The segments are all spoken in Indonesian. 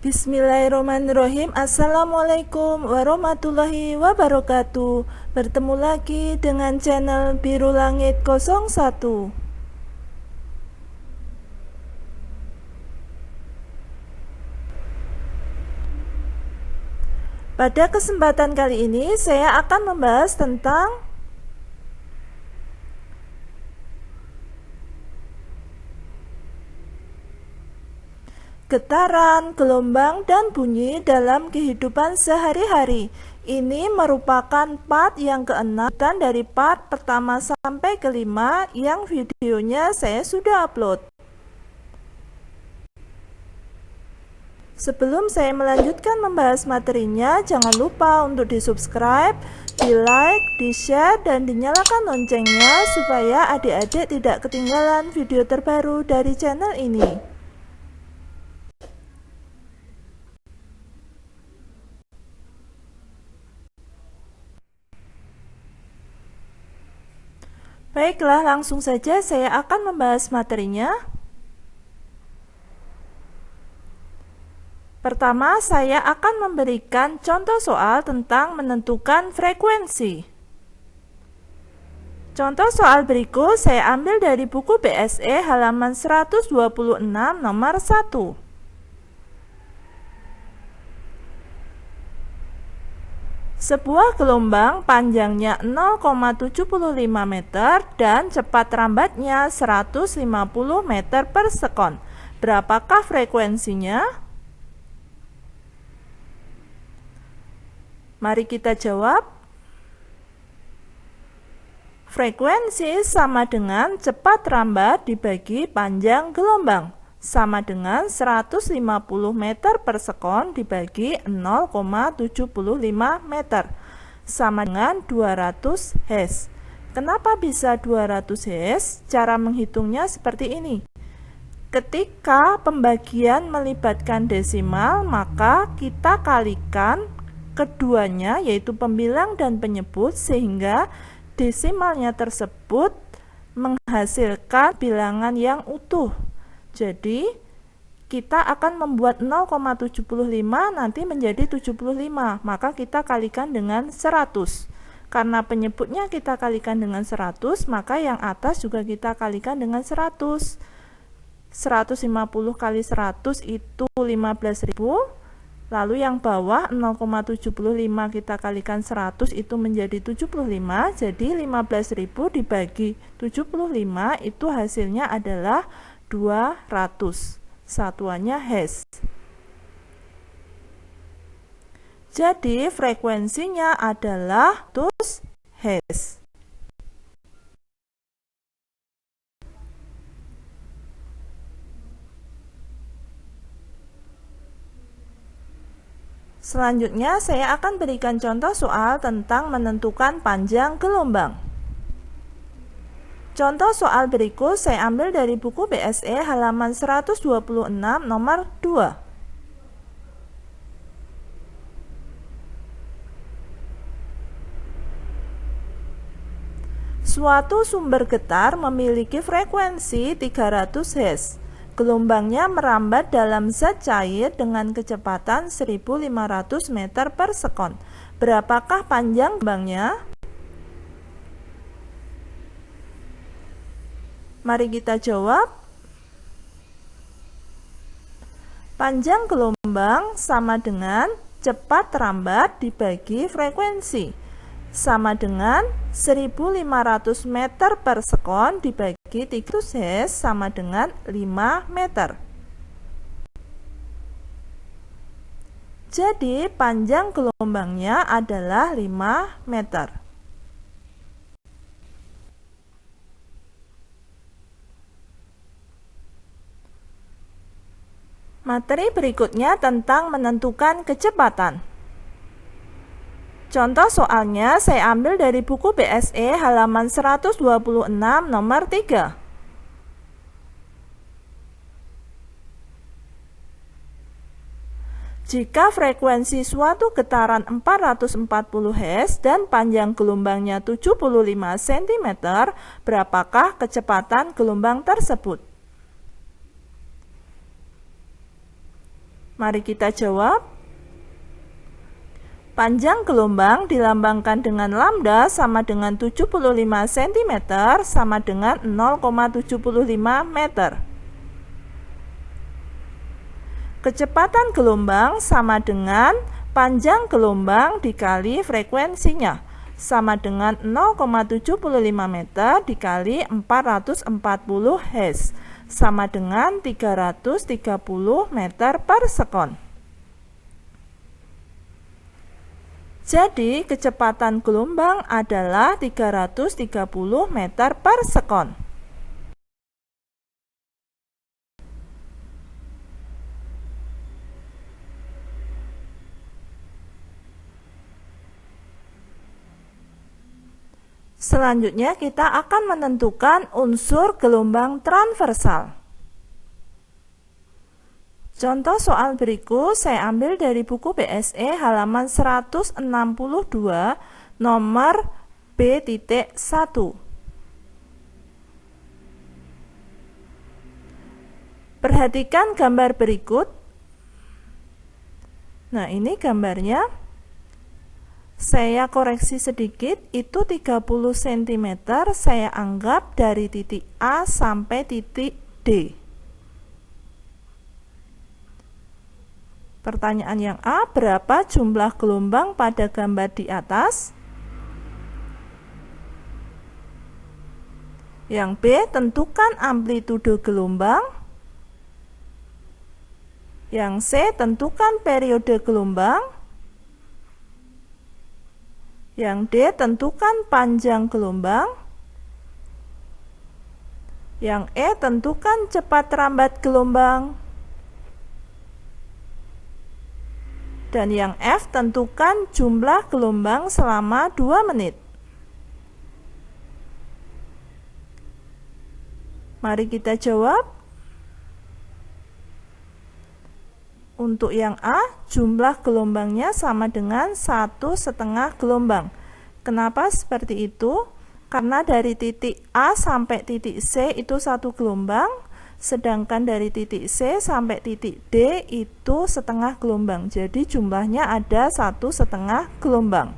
Bismillahirrahmanirrahim. Assalamualaikum warahmatullahi wabarakatuh. Bertemu lagi dengan channel Biru Langit 01. Pada kesempatan kali ini saya akan membahas tentang getaran, gelombang, dan bunyi dalam kehidupan sehari-hari. Ini merupakan part yang ke-6 dari part pertama sampai ke-5 yang videonya saya sudah upload. Sebelum saya melanjutkan membahas materinya, jangan lupa untuk di-subscribe, di-like, di-share, dan dinyalakan loncengnya supaya adik-adik tidak ketinggalan video terbaru dari channel ini. Baiklah, langsung saja saya akan membahas materinya. Pertama, saya akan memberikan contoh soal tentang menentukan frekuensi. Contoh soal berikut saya ambil dari buku BSE halaman 126 nomor 1. Sebuah gelombang panjangnya 0,75 meter dan cepat rambatnya 150 meter per sekon. Berapakah frekuensinya? Mari kita jawab. Frekuensi sama dengan cepat rambat dibagi panjang gelombang, sama dengan 150 meter per sekon dibagi 0,75 meter, sama dengan 200 Hz. Kenapa bisa 200 Hz? Cara menghitungnya seperti ini. Ketika pembagian melibatkan desimal, maka kita kalikan keduanya, yaitu pembilang dan penyebut, sehingga desimalnya tersebut menghasilkan bilangan yang utuh. Jadi kita akan membuat 0,75 nanti menjadi 75, maka kita kalikan dengan 100. Karena penyebutnya kita kalikan dengan 100, maka yang atas juga kita kalikan dengan 100. 150 kali 100 itu 15.000. Lalu yang bawah 0,75 kita kalikan 100 itu menjadi 75. Jadi 15.000 dibagi 75 itu hasilnya adalah 200, satuannya Hz. Jadi frekuensinya adalah 100 Hz. Selanjutnya saya akan berikan contoh soal tentang menentukan panjang gelombang. Contoh soal berikut saya ambil dari buku BSE halaman 126 nomor 2. Suatu sumber getar memiliki frekuensi 300 Hz. Gelombangnya merambat dalam zat cair dengan kecepatan 1500 meter per sekon. Berapakah panjang gelombangnya? Mari kita jawab. Panjang gelombang sama dengan cepat rambat dibagi frekuensi, sama dengan 1500 meter per sekon dibagi 300 Hz sama dengan 5 meter. Jadi panjang gelombangnya adalah 5 meter. Materi berikutnya tentang menentukan kecepatan. Contoh soalnya saya ambil dari buku BSE halaman 126 nomor 3. Jika frekuensi suatu getaran 440 Hz dan panjang gelombangnya 75 cm, berapakah kecepatan gelombang tersebut? Mari kita jawab. Panjang gelombang dilambangkan dengan lambda sama dengan 75 cm sama dengan 0,75 meter. Kecepatan gelombang sama dengan panjang gelombang dikali frekuensinya, sama dengan 0,75 meter dikali 440 Hz, sama dengan 330 meter per sekon. Jadi, kecepatan gelombang adalah 330 meter per sekon. Selanjutnya, kita akan menentukan unsur gelombang transversal. Contoh soal berikut saya ambil dari buku BSE halaman 162 nomor B.1. Perhatikan gambar berikut. Nah, ini gambarnya. Saya koreksi sedikit, itu 30 cm saya anggap dari titik A sampai titik D. Pertanyaan yang A, berapa jumlah gelombang pada gambar di atas? Yang B, tentukan amplitudo gelombang. Yang C, tentukan periode gelombang. Yang D, tentukan panjang gelombang. Yang E, tentukan cepat rambat gelombang. Dan yang F, tentukan jumlah gelombang selama 2 menit. Mari kita jawab. Untuk yang A, jumlah gelombangnya sama dengan 1,5 gelombang. Kenapa seperti itu? Karena dari titik A sampai titik C itu 1 gelombang, sedangkan dari titik C sampai titik D itu setengah gelombang. Jadi jumlahnya ada 1,5 gelombang.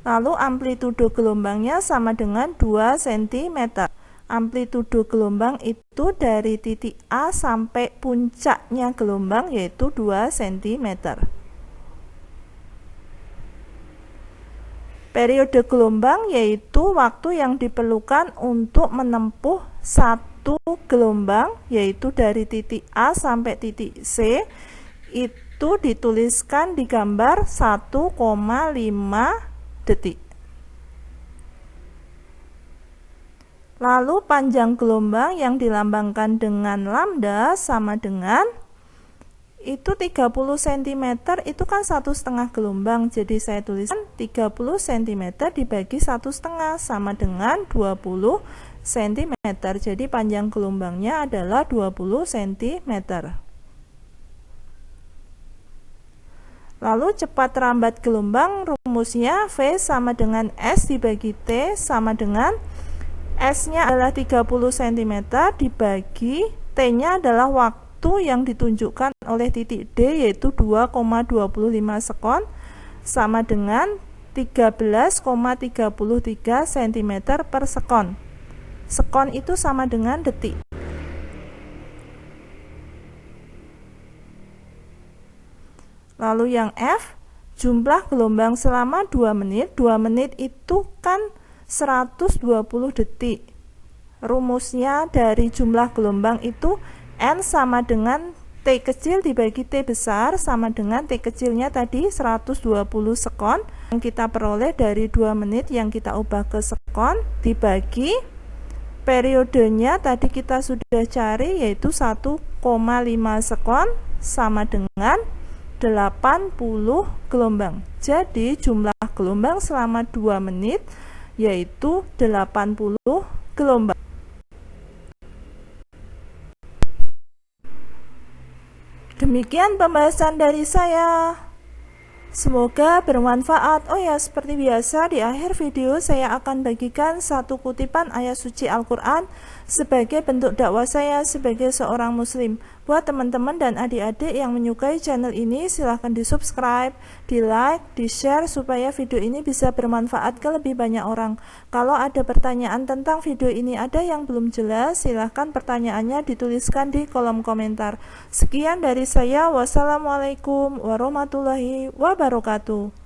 Lalu amplitudo gelombangnya sama dengan 2 cm. Amplitudo gelombang itu dari titik A sampai puncaknya gelombang yaitu 2 cm. Periode gelombang yaitu waktu yang diperlukan untuk menempuh satu gelombang, yaitu dari titik A sampai titik C, itu dituliskan di gambar 1,5 detik. Lalu panjang gelombang yang dilambangkan dengan lambda sama dengan itu 30 cm itu kan 1,5 gelombang, jadi saya tuliskan 30 cm dibagi 1,5 sama dengan 20 cm. Jadi panjang gelombangnya adalah 20 cm. Lalu cepat rambat gelombang, rumusnya V sama dengan S dibagi T sama dengan S-nya adalah 30 cm dibagi T-nya adalah waktu yang ditunjukkan oleh titik D yaitu 2,25 sekon sama dengan 13,33 cm per sekon. Sekon itu sama dengan detik. Lalu yang F, jumlah gelombang selama 2 menit. 2 menit itu kan 120 detik. Rumusnya dari jumlah gelombang itu N sama dengan T kecil dibagi T besar sama dengan T kecilnya tadi 120 sekon yang kita peroleh dari 2 menit yang kita ubah ke sekon dibagi periodenya tadi kita sudah cari yaitu 1,5 sekon sama dengan 80 gelombang. Jadi jumlah gelombang selama 2 menit yaitu 80 gelombang. Demikian pembahasan dari saya. Semoga bermanfaat. Oh ya, seperti biasa di akhir video saya akan bagikan satu kutipan ayat suci Al-Quran sebagai bentuk dakwah saya sebagai seorang muslim. Buat teman-teman dan adik-adik yang menyukai channel ini, silahkan di subscribe, di like, di share supaya video ini bisa bermanfaat ke lebih banyak orang. Kalau ada pertanyaan tentang video ini ada yang belum jelas, silahkan pertanyaannya dituliskan di kolom komentar. Sekian dari saya. Wassalamualaikum warahmatullahi wabarakatuh.